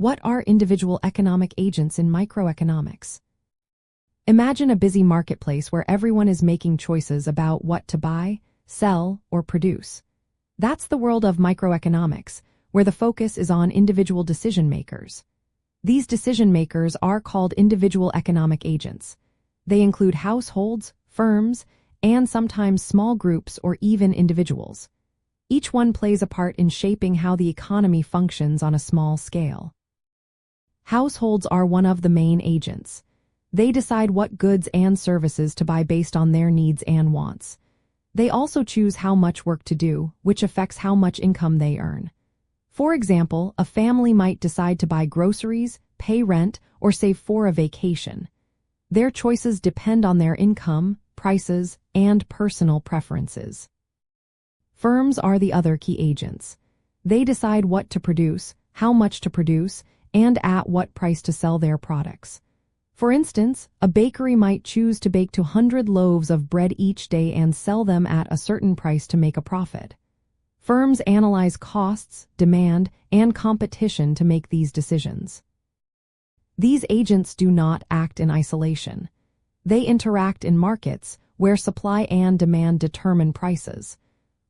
What are individual economic agents in microeconomics? Imagine a busy marketplace where everyone is making choices about what to buy, sell, or produce. That's the world of microeconomics, where the focus is on individual decision makers. These decision makers are called individual economic agents. They include households, firms, and sometimes small groups or even individuals. Each one plays a part in shaping how the economy functions on a small scale. Households are one of the main agents. They decide what goods and services to buy based on their needs and wants. They also choose how much work to do, which affects how much income they earn. For example, a family might decide to buy groceries, pay rent, or save for a vacation. Their choices depend on their income, prices, and personal preferences. Firms are the other key agents. They decide what to produce, how much to produce, and at what price to sell their products. For instance, a bakery might choose to bake 200 loaves of bread each day and sell them at a certain price to make a profit. Firms analyze costs, demand, and competition to make these decisions. These agents do not act in isolation. They interact in markets where supply and demand determine prices.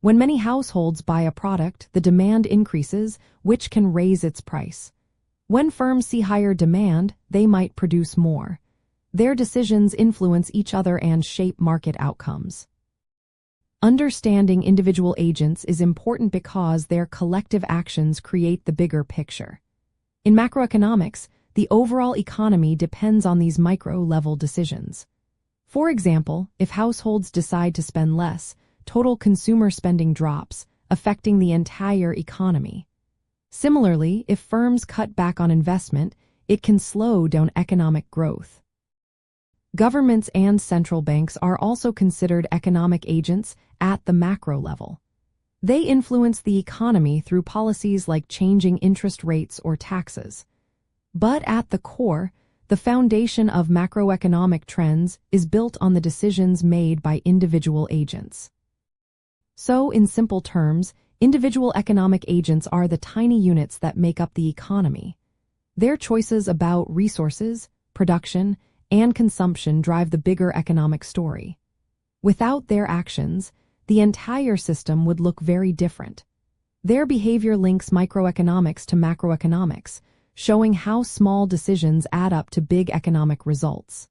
When many households buy a product, the demand increases, which can raise its price. When firms see higher demand, they might produce more. Their decisions influence each other and shape market outcomes. Understanding individual agents is important because their collective actions create the bigger picture. In macroeconomics, the overall economy depends on these micro-level decisions. For example, if households decide to spend less, total consumer spending drops, affecting the entire economy. Similarly, if firms cut back on investment, it can slow down economic growth. Governments and central banks are also considered economic agents at the macro level. They influence the economy through policies like changing interest rates or taxes. But at the core, the foundation of macroeconomic trends is built on the decisions made by individual agents. So, in simple terms, individual economic agents are the tiny units that make up the economy. Their choices about resources, production, and consumption drive the bigger economic story. Without their actions, the entire system would look very different. Their behavior links microeconomics to macroeconomics, showing how small decisions add up to big economic results.